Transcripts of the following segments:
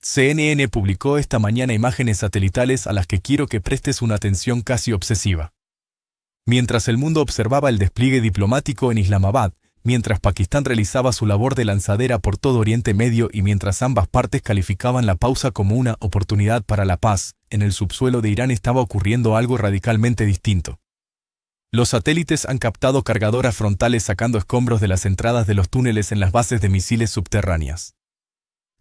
CNN publicó esta mañana imágenes satelitales a las que quiero que prestes una atención casi obsesiva. Mientras el mundo observaba el despliegue diplomático en Islamabad, mientras Pakistán realizaba su labor de lanzadera por todo Oriente Medio y mientras ambas partes calificaban la pausa como una oportunidad para la paz, en el subsuelo de Irán estaba ocurriendo algo radicalmente distinto. Los satélites han captado cargadoras frontales sacando escombros de las entradas de los túneles en las bases de misiles subterráneas.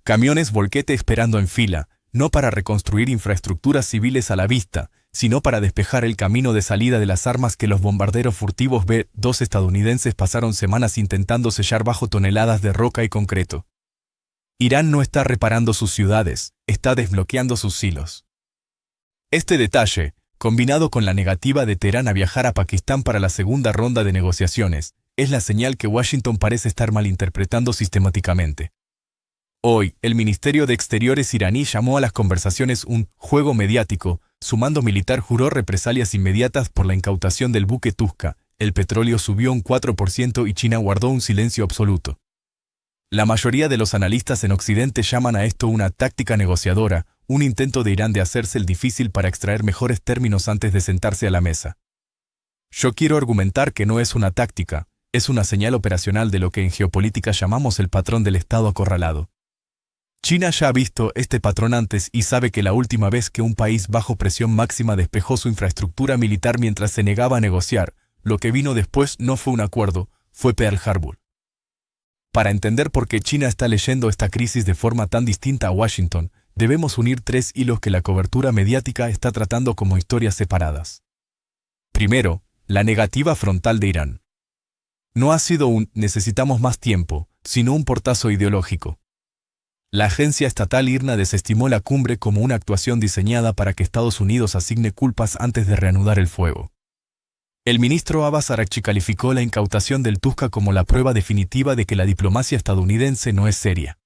Camiones volquete esperando en fila, no para reconstruir infraestructuras civiles a la vista, sino para despejar el camino de salida de las armas que los bombarderos furtivos B-2 estadounidenses pasaron semanas intentando sellar bajo toneladas de roca y concreto. Irán no está reparando sus ciudades, está desbloqueando sus silos. Este detalle, combinado con la negativa de Teherán a viajar a Pakistán para la segunda ronda de negociaciones, es la señal que Washington parece estar malinterpretando sistemáticamente. Hoy, el Ministerio de Exteriores iraní llamó a las conversaciones un «juego mediático», su mando militar juró represalias inmediatas por la incautación del buque Tuska, el petróleo subió un 4% y China guardó un silencio absoluto. La mayoría de los analistas en Occidente llaman a esto una táctica negociadora, un intento de Irán de hacerse el difícil para extraer mejores términos antes de sentarse a la mesa. Yo quiero argumentar que no es una táctica, es una señal operacional de lo que en geopolítica llamamos el patrón del Estado acorralado. China ya ha visto este patrón antes y sabe que la última vez que un país bajo presión máxima despejó su infraestructura militar mientras se negaba a negociar, lo que vino después no fue un acuerdo, fue Pearl Harbor. Para entender por qué China está leyendo esta crisis de forma tan distinta a Washington, debemos unir tres hilos que la cobertura mediática está tratando como historias separadas. Primero, la negativa frontal de Irán. No ha sido un «necesitamos más tiempo», sino un portazo ideológico. La agencia estatal IRNA desestimó la cumbre como una actuación diseñada para que Estados Unidos asigne culpas antes de reanudar el fuego. El ministro Abbas Araghchi calificó la incautación del Tuska como la prueba definitiva de que la diplomacia estadounidense no es seria.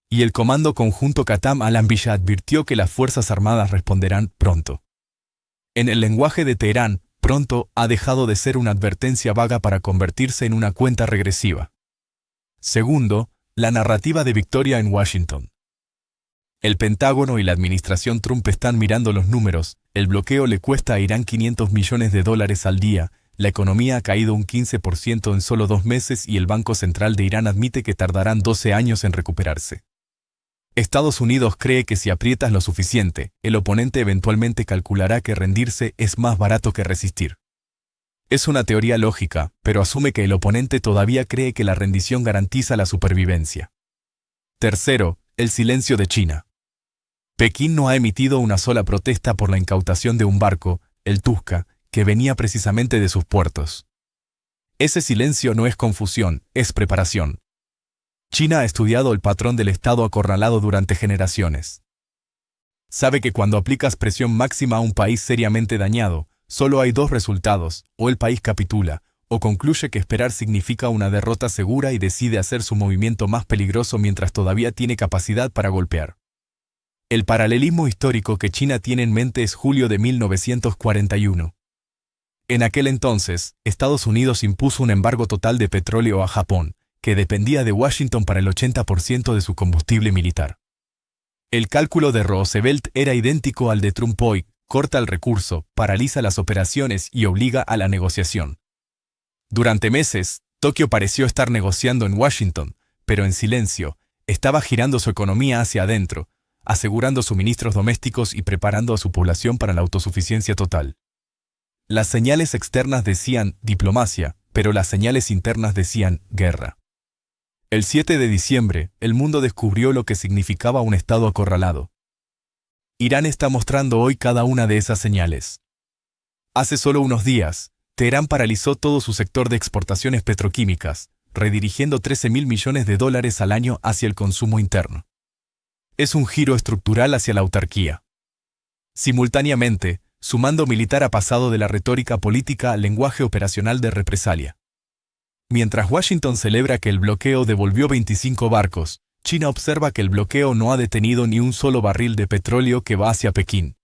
Y el Comando Conjunto Qatam al-Anbiya advirtió que las Fuerzas Armadas responderán pronto. En el lenguaje de Teherán, pronto ha dejado de ser una advertencia vaga para convertirse en una cuenta regresiva. Segundo, la narrativa de victoria en Washington. El Pentágono y la administración Trump están mirando los números, el bloqueo le cuesta a Irán $500 millones al día, la economía ha caído un 15% en solo 2 meses y el Banco Central de Irán admite que tardarán 12 años en recuperarse. Estados Unidos cree que si aprietas lo suficiente, el oponente eventualmente calculará que rendirse es más barato que resistir. Es una teoría lógica, pero asume que el oponente todavía cree que la rendición garantiza la supervivencia. Tercero, el silencio de China. Pekín no ha emitido una sola protesta por la incautación de un barco, el Tuska, que venía precisamente de sus puertos. Ese silencio no es confusión, es preparación. China ha estudiado el patrón del Estado acorralado durante generaciones. Sabe que cuando aplicas presión máxima a un país seriamente dañado, solo hay 2 resultados, o el país capitula, o concluye que esperar significa una derrota segura y decide hacer su movimiento más peligroso mientras todavía tiene capacidad para golpear. El paralelismo histórico que China tiene en mente es julio de 1941. En aquel entonces, Estados Unidos impuso un embargo total de petróleo a Japón, que dependía de Washington para el 80% de su combustible militar. El cálculo de Roosevelt era idéntico al de Trump hoy: corta el recurso, paraliza las operaciones y obliga a la negociación. Durante meses, Tokio pareció estar negociando en Washington, pero en silencio, estaba girando su economía hacia adentro, asegurando suministros domésticos y preparando a su población para la autosuficiencia total. Las señales externas decían diplomacia, pero las señales internas decían guerra. El 7 de diciembre, el mundo descubrió lo que significaba un Estado acorralado. Irán está mostrando hoy cada una de esas señales. Hace solo unos días, Teherán paralizó todo su sector de exportaciones petroquímicas, redirigiendo $13.000 millones al año hacia el consumo interno. Es un giro estructural hacia la autarquía. Simultáneamente, su mando militar ha pasado de la retórica política al lenguaje operacional de represalia. Mientras Washington celebra que el bloqueo devolvió 25 barcos, China observa que el bloqueo no ha detenido ni un solo barril de petróleo que va hacia Pekín.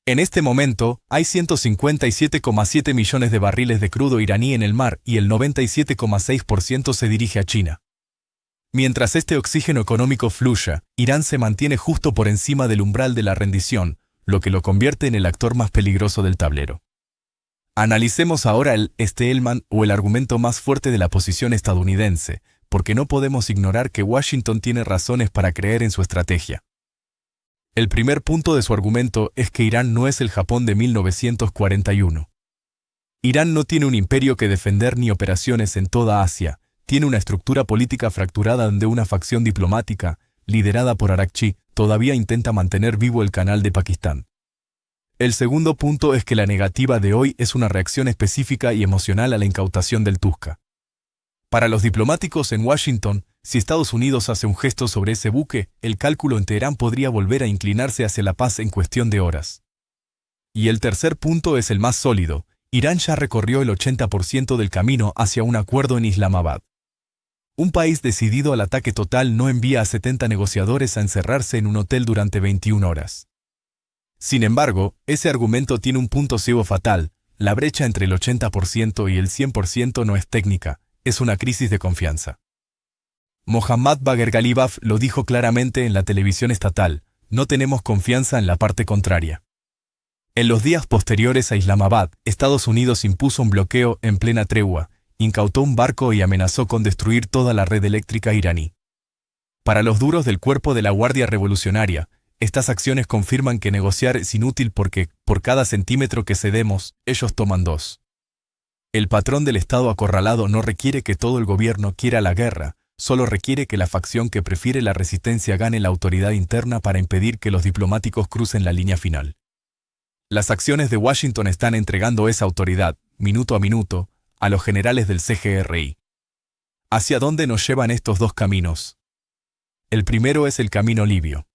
En este momento, hay 157,7 millones de barriles de crudo iraní en el mar y el 97,6% se dirige a China. Mientras este oxígeno económico fluya, Irán se mantiene justo por encima del umbral de la rendición, lo que lo convierte en el actor más peligroso del tablero. Analicemos ahora el Stallman o el argumento más fuerte de la posición estadounidense, porque no podemos ignorar que Washington tiene razones para creer en su estrategia. El primer punto de su argumento es que Irán no es el Japón de 1941. Irán no tiene un imperio que defender ni operaciones en toda Asia, tiene una estructura política fracturada donde una facción diplomática, liderada por Arakchi, todavía intenta mantener vivo el canal de Pakistán. El segundo punto es que la negativa de hoy es una reacción específica y emocional a la incautación del Tusca. Para los diplomáticos en Washington, si Estados Unidos hace un gesto sobre ese buque, el cálculo en Teherán podría volver a inclinarse hacia la paz en cuestión de horas. Y el tercer punto es el más sólido. Irán ya recorrió el 80% del camino hacia un acuerdo en Islamabad. Un país decidido al ataque total no envía a 70 negociadores a encerrarse en un hotel durante 21 horas. Sin embargo, ese argumento tiene un punto ciego fatal. La brecha entre el 80% y el 100% no es técnica, es una crisis de confianza. Mohammad Bagher Ghalibaf lo dijo claramente en la televisión estatal: no tenemos confianza en la parte contraria. En los días posteriores a Islamabad, Estados Unidos impuso un bloqueo en plena tregua, incautó un barco y amenazó con destruir toda la red eléctrica iraní. Para los duros del cuerpo de la Guardia Revolucionaria, estas acciones confirman que negociar es inútil porque, por cada centímetro que cedemos, ellos toman 2. El patrón del Estado acorralado no requiere que todo el gobierno quiera la guerra, solo requiere que la facción que prefiere la resistencia gane la autoridad interna para impedir que los diplomáticos crucen la línea final. Las acciones de Washington están entregando esa autoridad, minuto a minuto, a los generales del CGRI. ¿Hacia dónde nos llevan estos dos caminos? El primero es el camino libio.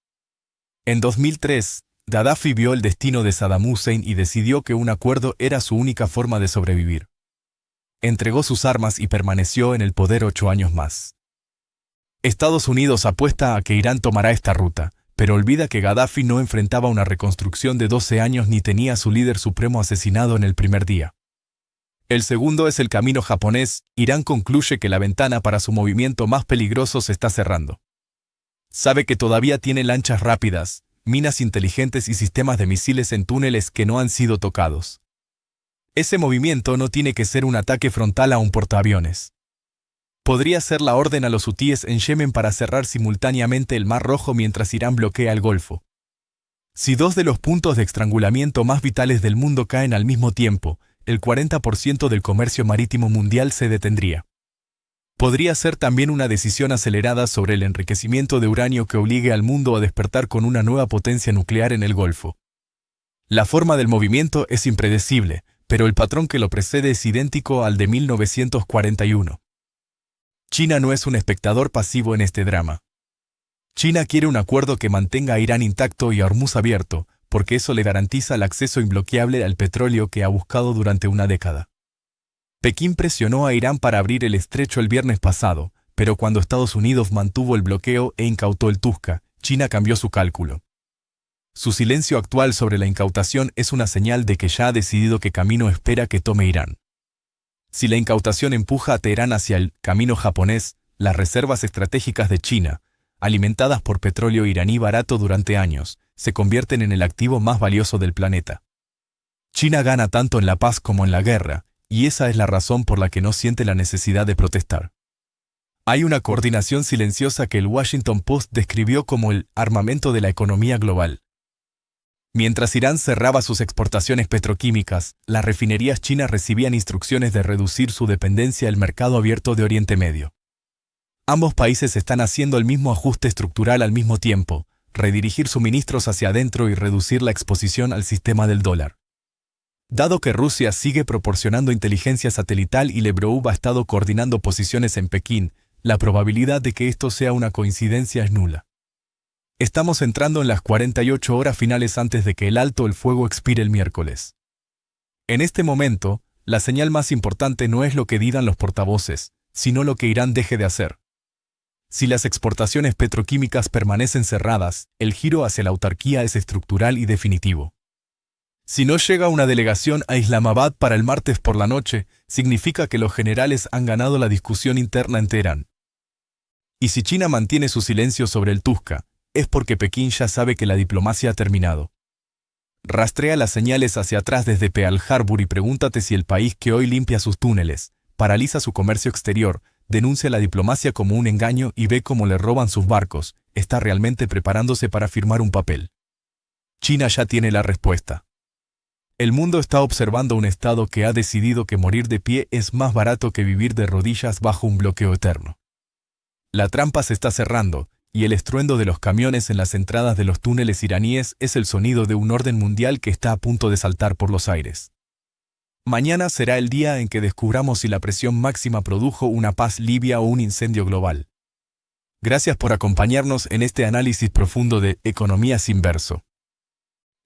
En 2003, Gaddafi vio el destino de Saddam Hussein y decidió que un acuerdo era su única forma de sobrevivir. Entregó sus armas y permaneció en el poder 8 años más. Estados Unidos apuesta a que Irán tomará esta ruta, pero olvida que Gaddafi no enfrentaba una reconstrucción de 12 años ni tenía a su líder supremo asesinado en el primer día. El segundo es el camino japonés. Irán concluye que la ventana para su movimiento más peligroso se está cerrando. Sabe que todavía tiene lanchas rápidas, minas inteligentes y sistemas de misiles en túneles que no han sido tocados. Ese movimiento no tiene que ser un ataque frontal a un portaaviones. Podría ser la orden a los hutíes en Yemen para cerrar simultáneamente el Mar Rojo mientras Irán bloquea el Golfo. Si 2 de los puntos de estrangulamiento más vitales del mundo caen al mismo tiempo, el 40% del comercio marítimo mundial se detendría. Podría ser también una decisión acelerada sobre el enriquecimiento de uranio que obligue al mundo a despertar con una nueva potencia nuclear en el Golfo. La forma del movimiento es impredecible, pero el patrón que lo precede es idéntico al de 1941. China no es un espectador pasivo en este drama. China quiere un acuerdo que mantenga a Irán intacto y a Hormuz abierto, porque eso le garantiza el acceso imbloqueable al petróleo que ha buscado durante una década. Pekín presionó a Irán para abrir el estrecho el viernes pasado, pero cuando Estados Unidos mantuvo el bloqueo e incautó el Tusca, China cambió su cálculo. Su silencio actual sobre la incautación es una señal de que ya ha decidido qué camino espera que tome Irán. Si la incautación empuja a Teherán hacia el camino japonés, las reservas estratégicas de China, alimentadas por petróleo iraní barato durante años, se convierten en el activo más valioso del planeta. China gana tanto en la paz como en la guerra, y esa es la razón por la que no siente la necesidad de protestar. Hay una coordinación silenciosa que el Washington Post describió como el armamento de la economía global. Mientras Irán cerraba sus exportaciones petroquímicas, las refinerías chinas recibían instrucciones de reducir su dependencia del mercado abierto de Oriente Medio. Ambos países están haciendo el mismo ajuste estructural al mismo tiempo, redirigir suministros hacia adentro y reducir la exposición al sistema del dólar. Dado que Rusia sigue proporcionando inteligencia satelital y Lebrov ha estado coordinando posiciones en Pekín, la probabilidad de que esto sea una coincidencia es nula. Estamos entrando en las 48 horas finales antes de que el alto el fuego expire el miércoles. En este momento, la señal más importante no es lo que digan los portavoces, sino lo que Irán deje de hacer. Si las exportaciones petroquímicas permanecen cerradas, el giro hacia la autarquía es estructural y definitivo. Si no llega una delegación a Islamabad para el martes por la noche, significa que los generales han ganado la discusión interna en Teherán. Y si China mantiene su silencio sobre el Tuska, es porque Pekín ya sabe que la diplomacia ha terminado. Rastrea las señales hacia atrás desde Pearl Harbor y pregúntate si el país que hoy limpia sus túneles, paraliza su comercio exterior, denuncia la diplomacia como un engaño y ve cómo le roban sus barcos, está realmente preparándose para firmar un papel. China ya tiene la respuesta. El mundo está observando un Estado que ha decidido que morir de pie es más barato que vivir de rodillas bajo un bloqueo eterno. La trampa se está cerrando, y el estruendo de los camiones en las entradas de los túneles iraníes es el sonido de un orden mundial que está a punto de saltar por los aires. Mañana será el día en que descubramos si la presión máxima produjo una paz libia o un incendio global. Gracias por acompañarnos en este análisis profundo de Economía sin verso.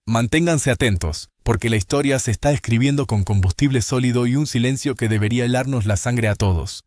Manténganse atentos, porque la historia se está escribiendo con combustible sólido y un silencio que debería helarnos la sangre a todos.